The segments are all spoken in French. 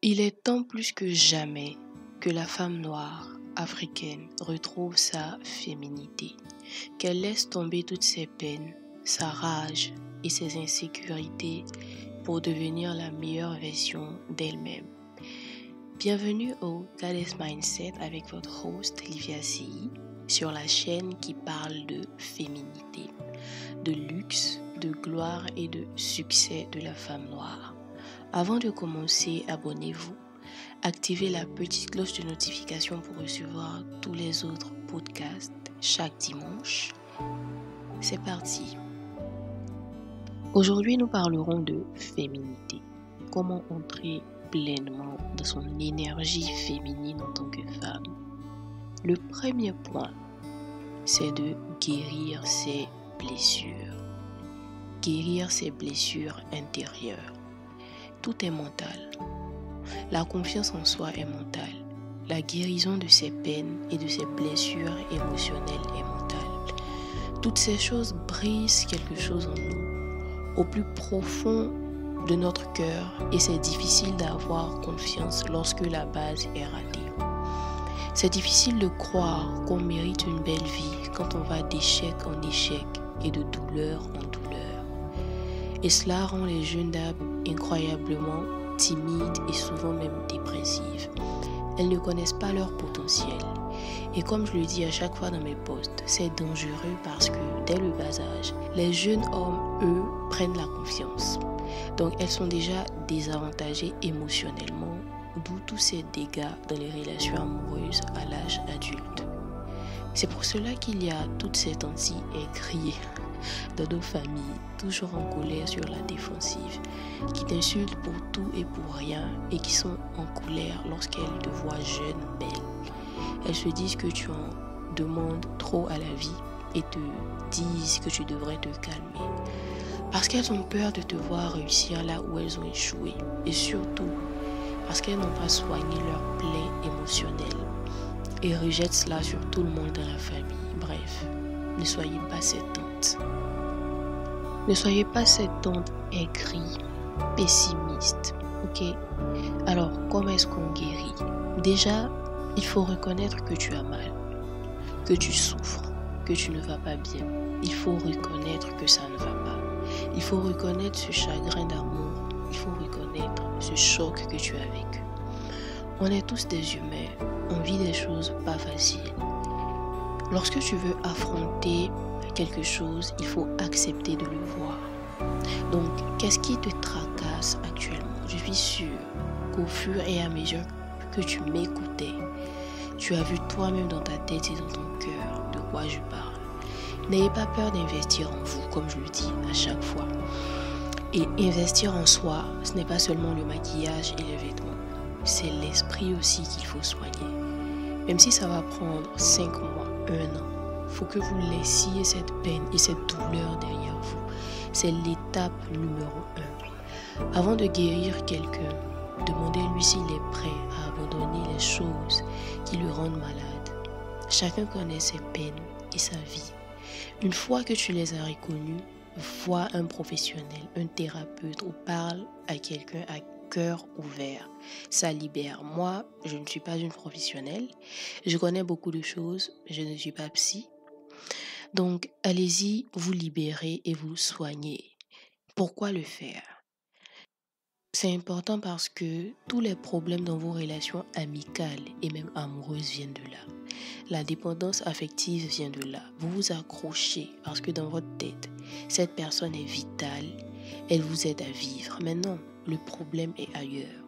Il est temps plus que jamais que la femme noire africaine retrouve sa féminité, qu'elle laisse tomber toutes ses peines, sa rage et ses insécurités pour devenir la meilleure version d'elle-même. Bienvenue au Goddess Mindset avec votre host Livia CI sur la chaîne qui parle de féminité, de luxe, de gloire et de succès de la femme noire. Avant de commencer, abonnez-vous, activez la petite cloche de notification pour recevoir tous les autres podcasts chaque dimanche. C'est parti. Aujourd'hui, nous parlerons de féminité. Comment entrer pleinement dans son énergie féminine en tant que femme. Le premier point, c'est de guérir ses blessures. Guérir ses blessures intérieures. Tout est mental. La confiance en soi est mentale. La guérison de ses peines et de ses blessures émotionnelles est mentale. Toutes ces choses brisent quelque chose en nous, au plus profond de notre cœur, et c'est difficile d'avoir confiance lorsque la base est ratée. C'est difficile de croire qu'on mérite une belle vie quand on va d'échec en échec et de douleur en douleur. Et cela rend les jeunes dames incroyablement timides et souvent même dépressives. Elles ne connaissent pas leur potentiel. Et comme je le dis à chaque fois dans mes posts, c'est dangereux parce que dès le bas âge, les jeunes hommes, eux, prennent la confiance. Donc elles sont déjà désavantagées émotionnellement, d'où tous ces dégâts dans les relations amoureuses à l'âge adulte. C'est pour cela qu'il y a toutes ces anti-aigris dans nos familles, toujours en colère sur la défensive, qui t'insultent pour tout et pour rien et qui sont en colère lorsqu'elles te voient jeune, belle. Elles se disent que tu en demandes trop à la vie et te disent que tu devrais te calmer. Parce qu'elles ont peur de te voir réussir là où elles ont échoué. Et surtout, parce qu'elles n'ont pas soigné leur plaie émotionnelle. Et rejettent cela sur tout le monde dans la famille. Bref, ne soyez pas cette tante. Ne soyez pas cette tante aigrie, pessimiste. Ok? Alors, comment est-ce qu'on guérit? Déjà, il faut reconnaître que tu as mal, que tu souffres, que tu ne vas pas bien. Il faut reconnaître que ça ne va pas. Il faut reconnaître ce chagrin d'amour. Il faut reconnaître ce choc que tu as vécu. On est tous des humains. On vit des choses pas faciles. Lorsque tu veux affronter quelque chose, il faut accepter de le voir. Donc, qu'est-ce qui te tracasse actuellement? Je suis sûre qu'au fur et à mesure que tu m'écoutais, tu as vu toi-même dans ta tête et dans ton cœur de quoi je parle. N'ayez pas peur d'investir en vous, comme je le dis à chaque fois. Et investir en soi, ce n'est pas seulement le maquillage et les vêtements. C'est l'esprit aussi qu'il faut soigner. Même si ça va prendre 5 mois, 1 an, il faut que vous laissiez cette peine et cette douleur derrière vous. C'est l'étape numéro 1. Avant de guérir quelqu'un, demandez-lui s'il est prêt à abandonner les choses qui le rendent malade. Chacun connaît ses peines et sa vie. Une fois que tu les as reconnues, vois un professionnel, un thérapeute ou parle à quelqu'un à cœur ouvert. Ça libère. Moi, je ne suis pas une professionnelle. Je connais beaucoup de choses. Je ne suis pas psy. Donc, allez-y, vous libérez et vous soignez. Pourquoi le faire? C'est important parce que tous les problèmes dans vos relations amicales et même amoureuses viennent de là. La dépendance affective vient de là. Vous vous accrochez parce que dans votre tête, cette personne est vitale, elle vous aide à vivre. Mais non, le problème est ailleurs.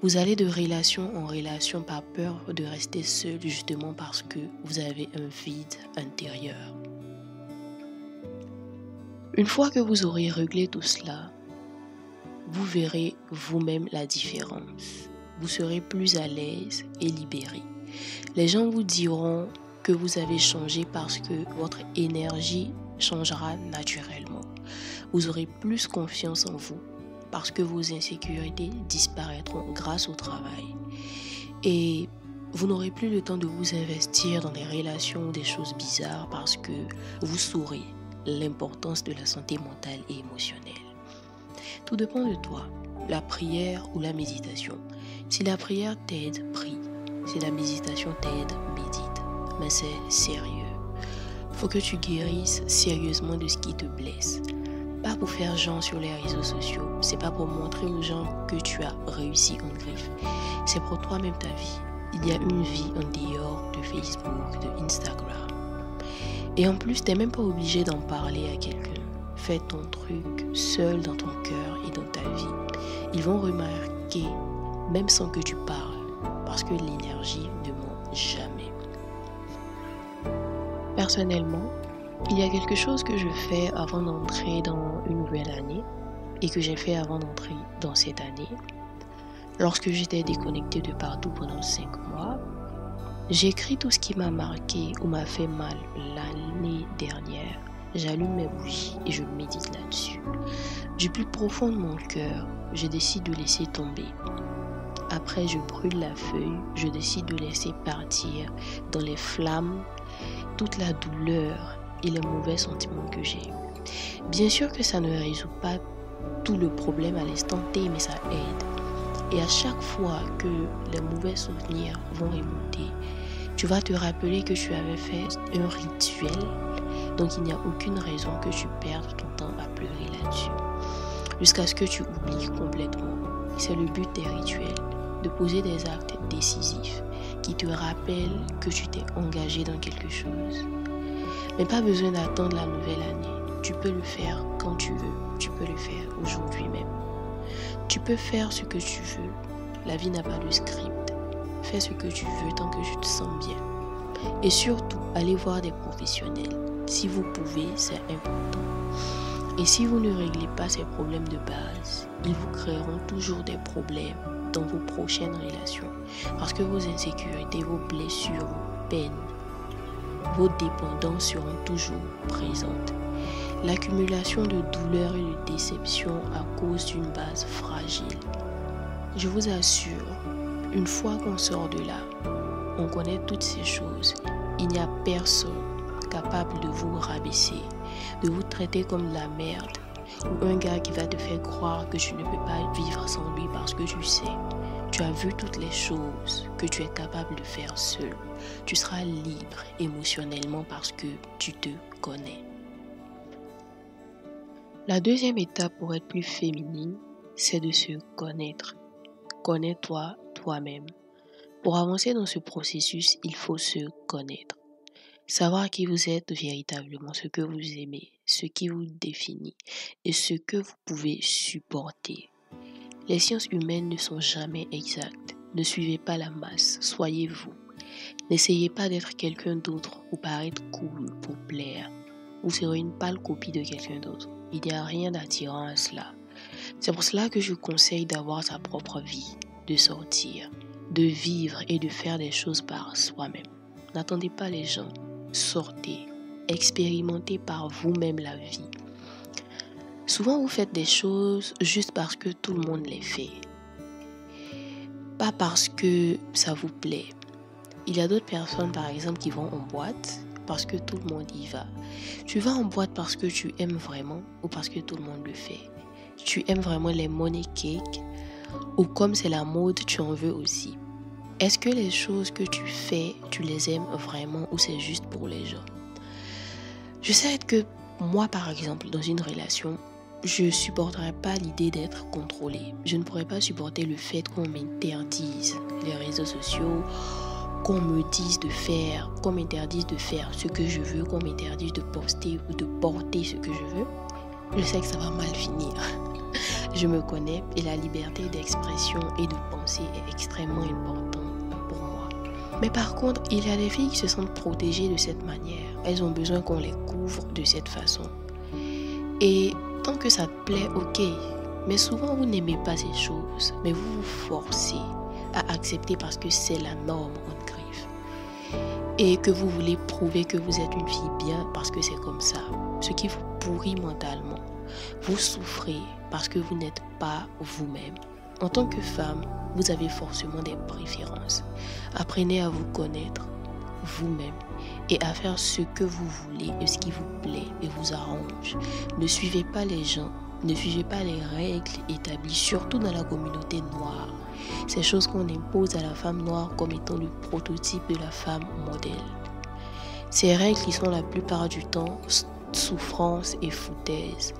Vous allez de relation en relation par peur de rester seul justement parce que vous avez un vide intérieur. Une fois que vous aurez réglé tout cela, vous verrez vous-même la différence. Vous serez plus à l'aise et libéré. Les gens vous diront que vous avez changé parce que votre énergie changera naturellement. Vous aurez plus confiance en vous parce que vos insécurités disparaîtront grâce au travail. Et vous n'aurez plus le temps de vous investir dans des relations ou des choses bizarres parce que vous saurez l'importance de la santé mentale et émotionnelle. Tout dépend de toi. la prière ou la méditation. Si la prière t'aide, prie. Si la méditation t'aide, médite. Mais c'est sérieux. Faut que tu guérisses sérieusement de ce qui te blesse. Pas pour faire genre sur les réseaux sociaux. C'est pas pour montrer aux gens que tu as réussi en griffe. C'est pour toi-même ta vie. Il y a une vie en dehors de Facebook, de Instagram. Et en plus, t'es même pas obligé d'en parler à quelqu'un. Fais ton truc seul dans ton cœur et dans ta vie. Ils vont remarquer, même sans que tu parles, parce que l'énergie ne ment jamais. Personnellement, il y a quelque chose que je fais avant d'entrer dans une nouvelle année et que j'ai fait avant d'entrer dans cette année. Lorsque j'étais déconnectée de partout pendant 5 mois, j'écris tout ce qui m'a marqué ou m'a fait mal l'année dernière. J'allume mes bougies et je médite là-dessus. Du plus profond de mon cœur, je décide de laisser tomber. Après, je brûle la feuille, je décide de laisser partir dans les flammes toute la douleur et les mauvais sentiments que j'ai. Bien sûr que ça ne résout pas tout le problème à l'instant T, mais ça aide. Et à chaque fois que les mauvais souvenirs vont remonter, tu vas te rappeler que tu avais fait un rituel. Donc il n'y a aucune raison que tu perdes ton temps à pleurer là-dessus. Jusqu'à ce que tu oublies complètement. C'est le but des rituels, de poser des actes décisifs qui te rappellent que tu t'es engagé dans quelque chose. Mais pas besoin d'attendre la nouvelle année. Tu peux le faire quand tu veux. Tu peux le faire aujourd'hui même. Tu peux faire ce que tu veux. La vie n'a pas de script. Fais ce que tu veux tant que tu te sens bien. Et surtout, allez voir des professionnels. Si vous pouvez, c'est important. Et si vous ne réglez pas ces problèmes de base, ils vous créeront toujours des problèmes dans vos prochaines relations. Parce que vos insécurités, vos blessures, vos peines, vos dépendances seront toujours présentes. L'accumulation de douleurs et de déceptions à cause d'une base fragile. Je vous assure, une fois qu'on sort de là, on connaît toutes ces choses. Il n'y a personne capable de vous rabaisser, de vous traiter comme de la merde, ou un gars qui va te faire croire que tu ne peux pas vivre sans lui parce que tu sais, tu as vu toutes les choses que tu es capable de faire seul. Tu seras libre émotionnellement parce que tu te connais. La deuxième étape pour être plus féminine, c'est de se connaître. Connais-toi toi-même. Pour avancer dans ce processus, il faut se connaître. Savoir qui vous êtes véritablement, ce que vous aimez, ce qui vous définit et ce que vous pouvez supporter. Les sciences humaines ne sont jamais exactes. Ne suivez pas la masse, soyez vous. N'essayez pas d'être quelqu'un d'autre ou paraître cool pour plaire. Vous serez une pâle copie de quelqu'un d'autre. Il n'y a rien d'attirant à cela. C'est pour cela que je conseille d'avoir sa propre vie, de sortir, de vivre et de faire des choses par soi-même. N'attendez pas les gens. Sortez, expérimentez par vous-même la vie. Souvent, vous faites des choses juste parce que tout le monde les fait. Pas parce que ça vous plaît. Il y a d'autres personnes, par exemple, qui vont en boîte parce que tout le monde y va. Tu vas en boîte parce que tu aimes vraiment ou parce que tout le monde le fait. Tu aimes vraiment les money cakes ou comme c'est la mode, tu en veux aussi. Est-ce que les choses que tu fais, tu les aimes vraiment ou c'est juste pour les gens? Je sais que moi, par exemple, dans une relation, je ne supporterais pas l'idée d'être contrôlée. Je ne pourrais pas supporter le fait qu'on m'interdise les réseaux sociaux, qu'on me dise de faire, qu'on m'interdise de faire ce que je veux, qu'on m'interdise de poster ou de porter ce que je veux. Je sais que ça va mal finir. Je me connais et la liberté d'expression et de penser est extrêmement importante pour moi. Mais par contre, il y a des filles qui se sentent protégées de cette manière. Elles ont besoin qu'on les couvre de cette façon. Et tant que ça te plaît, ok. Mais souvent, vous n'aimez pas ces choses. Mais vous vous forcez à accepter parce que c'est la norme en griffe. Et que vous voulez prouver que vous êtes une fille bien parce que c'est comme ça. Ce qui vous pourrit mentalement. Vous souffrez parce que vous n'êtes pas vous-même. En tant que femme, vous avez forcément des préférences. Apprenez à vous connaître vous-même et à faire ce que vous voulez et ce qui vous plaît et vous arrange. Ne suivez pas les gens Ne suivez pas les règles établies, surtout dans la communauté noire. Ces choses qu'on impose à la femme noire comme étant le prototype de la femme modèle. Ces règles qui sont la plupart du temps souffrance et foutaise.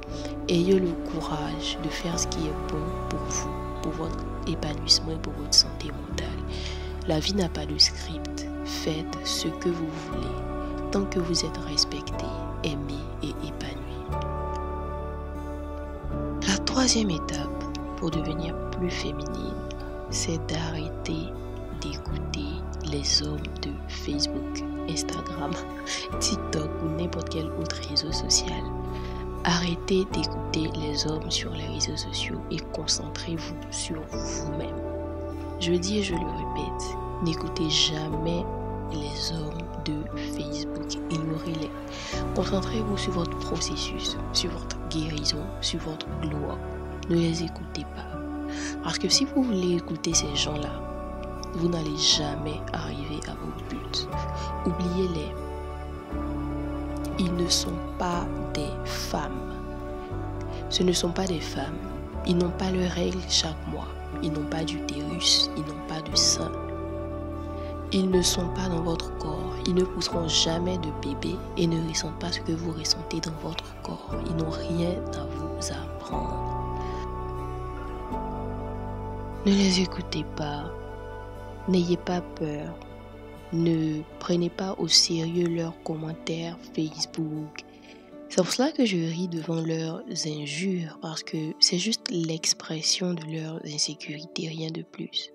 Ayez le courage de faire ce qui est bon pour vous, pour votre épanouissement et pour votre santé mentale. La vie n'a pas de script. Faites ce que vous voulez, tant que vous êtes respecté, aimé et épanoui. La troisième étape pour devenir plus féminine, c'est d'arrêter d'écouter les hommes de Facebook, Instagram, TikTok ou n'importe quel autre réseau social. Arrêtez d'écouter les hommes sur les réseaux sociaux et concentrez-vous sur vous-même. Je dis et je le répète, n'écoutez jamais les hommes de Facebook, ignorez-les. Concentrez-vous sur votre processus, sur votre guérison, sur votre gloire. Ne les écoutez pas. Parce que si vous voulez écouter ces gens-là, vous n'allez jamais arriver à vos buts. Oubliez-les. Ils ne sont pas des femmes. Ce ne sont pas des femmes. Ils n'ont pas leurs règles chaque mois. Ils n'ont pas d'utérus. Ils n'ont pas de sein. Ils ne sont pas dans votre corps. Ils ne pousseront jamais de bébé et ne ressentent pas ce que vous ressentez dans votre corps. Ils n'ont rien à vous apprendre. Ne les écoutez pas. N'ayez pas peur. Ne prenez pas au sérieux leurs commentaires Facebook. C'est pour cela que je ris devant leurs injures, parce que c'est juste l'expression de leurs insécurités, rien de plus.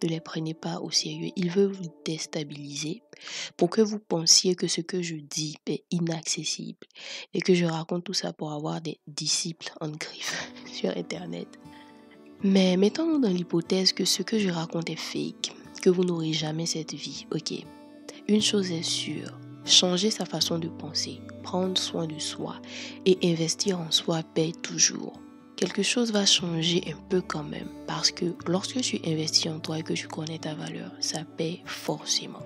Ne les prenez pas au sérieux. Ils veulent vous déstabiliser pour que vous pensiez que ce que je dis est inaccessible et que je raconte tout ça pour avoir des disciples en griffe sur Internet. Mais mettons-nous dans l'hypothèse que ce que je raconte est fake, que vous n'aurez jamais cette vie. Ok, une chose est sûre, changer sa façon de penser, prendre soin de soi et investir en soi paye toujours. Quelque chose va changer un peu quand même, parce que lorsque tu investis en toi et que tu connais ta valeur, ça paye forcément.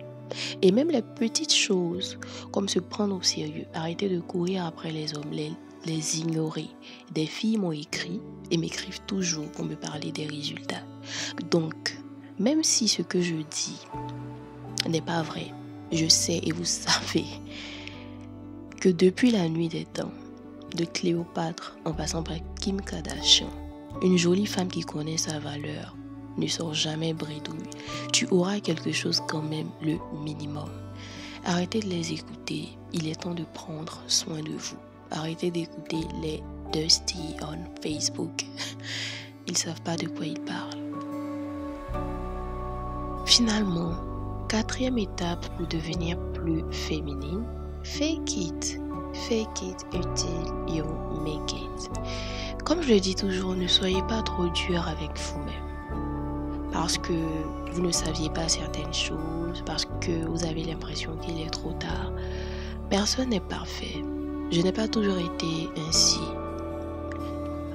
Et même les petites choses, comme se prendre au sérieux, arrêter de courir après les hommes, les ignorer. Des filles m'ont écrit et m'écrivent toujours pour me parler des résultats. Donc, même si ce que je dis n'est pas vrai, je sais et vous savez que depuis la nuit des temps, de Cléopâtre en passant par Kim Kardashian, une jolie femme qui connaît sa valeur ne sort jamais bredouille. Tu auras quelque chose quand même, le minimum. Arrêtez de les écouter, il est temps de prendre soin de vous. Arrêtez d'écouter les Dusty on Facebook. Ils ne savent pas de quoi ils parlent. Finalement, quatrième étape pour devenir plus féminine, fake it until you make it. Comme je le dis toujours, ne soyez pas trop dur avec vous-même. Parce que vous ne saviez pas certaines choses, parce que vous avez l'impression qu'il est trop tard. Personne n'est parfait. Je n'ai pas toujours été ainsi.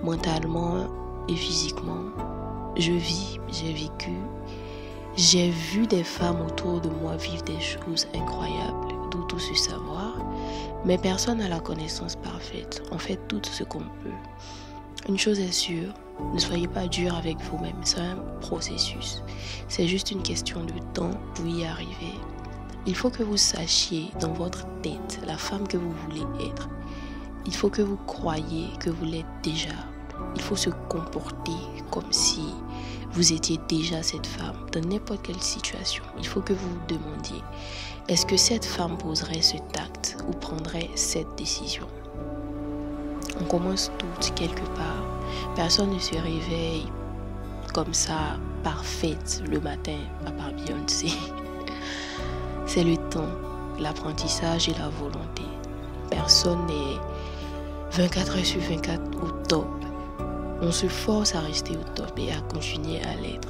Mentalement et physiquement, je vis, j'ai vécu. J'ai vu des femmes autour de moi vivre des choses incroyables, d'où tout ce savoir. Mais personne n'a la connaissance parfaite. On fait tout ce qu'on peut. Une chose est sûre, ne soyez pas dur avec vous-même. C'est un processus. C'est juste une question de temps pour y arriver. Il faut que vous sachiez dans votre tête la femme que vous voulez être. Il faut que vous croyiez que vous l'êtes déjà. Il faut se comporter comme si vous étiez déjà cette femme dans n'importe quelle situation. Il faut que vous vous demandiez, est-ce que cette femme poserait ce acte ou prendrait cette décision? On commence toutes quelque part. Personne ne se réveille comme ça, parfaite le matin, à part Beyoncé. C'est le temps, l'apprentissage et la volonté. Personne n'est 24 heures sur 24 au top. On se force à rester au top et à continuer à l'être.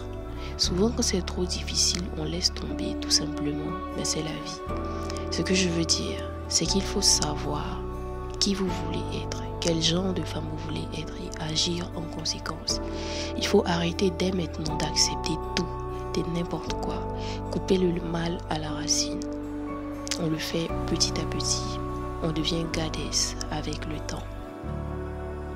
Souvent quand c'est trop difficile, on laisse tomber tout simplement, mais c'est la vie. Ce que je veux dire, c'est qu'il faut savoir qui vous voulez être, quel genre de femme vous voulez être et agir en conséquence. Il faut arrêter dès maintenant d'accepter tout, de n'importe quoi, couper le mal à la racine. On le fait petit à petit, on devient goddess avec le temps.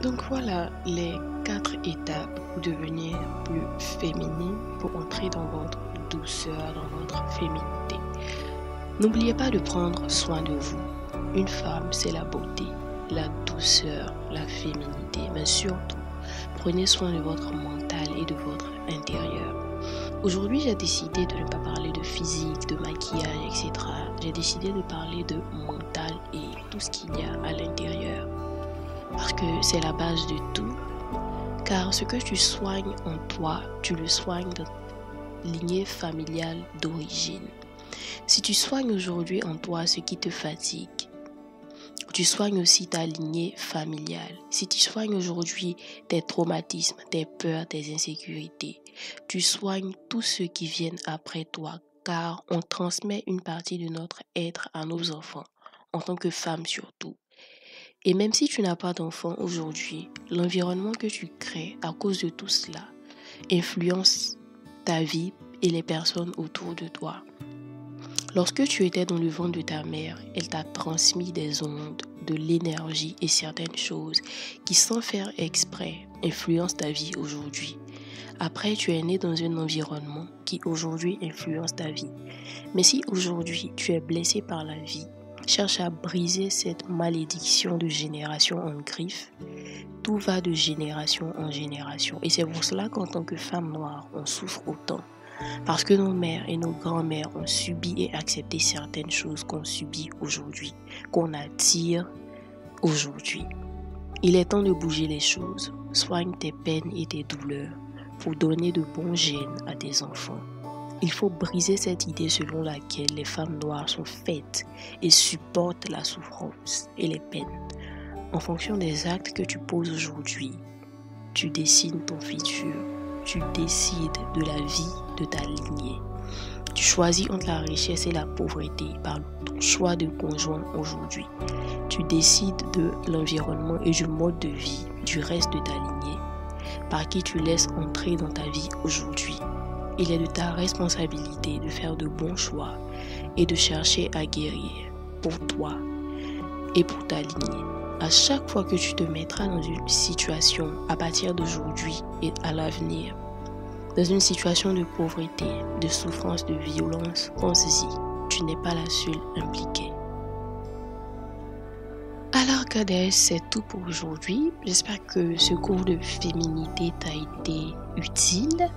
Donc voilà les 4 étapes pour devenir plus féminine, pour entrer dans votre douceur, dans votre féminité. N'oubliez pas de prendre soin de vous. Une femme, c'est la beauté, la douceur, la féminité, mais surtout, prenez soin de votre mental et de votre intérieur. Aujourd'hui, j'ai décidé de ne pas parler de physique, de maquillage, etc. J'ai décidé de parler de mental et tout ce qu'il y a à l'intérieur. Parce que c'est la base de tout. Car ce que tu soignes en toi, tu le soignes dans ta lignée familiale d'origine. Si tu soignes aujourd'hui en toi ce qui te fatigue, tu soignes aussi ta lignée familiale. Si tu soignes aujourd'hui tes traumatismes, tes peurs, tes insécurités, tu soignes tous ceux qui viennent après toi, car on transmet une partie de notre être à nos enfants, en tant que femme surtout. Et même si tu n'as pas d'enfant aujourd'hui, l'environnement que tu crées à cause de tout cela influence ta vie et les personnes autour de toi. Lorsque tu étais dans le ventre de ta mère, elle t'a transmis des ondes, de l'énergie et certaines choses qui, sans faire exprès, influencent ta vie aujourd'hui. Après, tu es né dans un environnement qui aujourd'hui influence ta vie. Mais si aujourd'hui tu es blessé par la vie, cherche à briser cette malédiction de génération en griffe. Tout va de génération en génération. Et c'est pour cela qu'en tant que femme noire, on souffre autant. Parce que nos mères et nos grands-mères ont subi et accepté certaines choses qu'on subit aujourd'hui, qu'on attire aujourd'hui. Il est temps de bouger les choses. Soigne tes peines et tes douleurs pour donner de bons gènes à tes enfants. Il faut briser cette idée selon laquelle les femmes noires sont faites et supportent la souffrance et les peines. En fonction des actes que tu poses aujourd'hui, tu dessines ton futur. Tu décides de la vie de ta lignée. Tu choisis entre la richesse et la pauvreté par ton choix de conjoint aujourd'hui. Tu décides de l'environnement et du mode de vie du reste de ta lignée, par qui tu laisses entrer dans ta vie aujourd'hui. Il est de ta responsabilité de faire de bons choix et de chercher à guérir pour toi et pour ta lignée. À chaque fois que tu te mettras dans une situation à partir d'aujourd'hui et à l'avenir, dans une situation de pauvreté, de souffrance, de violence, pense-y, tu n'es pas la seule impliquée. Alors Goddess, c'est tout pour aujourd'hui. J'espère que ce cours de féminité t'a été utile.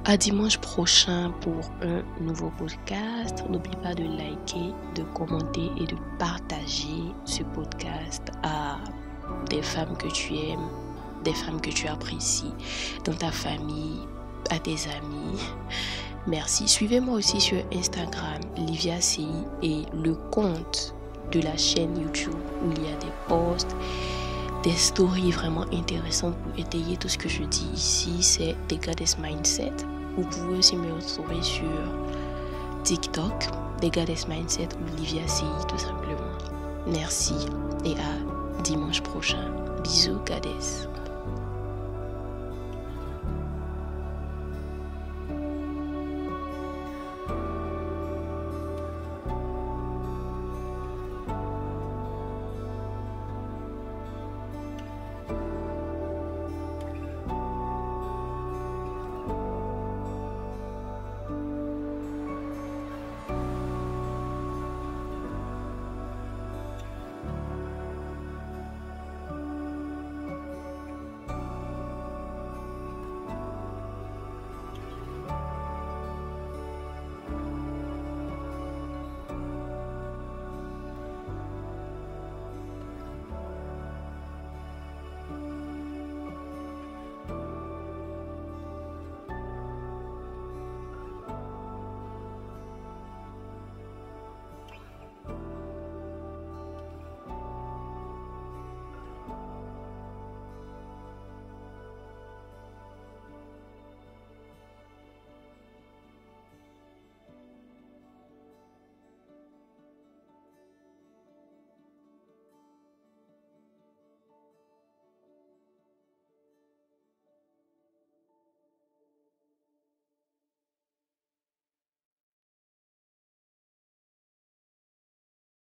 À dimanche prochain pour un nouveau podcast. N'oublie pas de liker, de commenter et de partager ce podcast à des femmes que tu aimes, des femmes que tu apprécies, dans ta famille, à tes amis. Merci. Suivez-moi aussi sur Instagram, LiviaCI, et le compte de la chaîne YouTube où il y a des posts, des stories vraiment intéressantes pour étayer tout ce que je dis ici. C'est The Goddess Mindset. Vous pouvez aussi me retrouver sur TikTok, The Goddess Mindset ou LiviaCI tout simplement. Merci et à dimanche prochain. Bisous Goddess.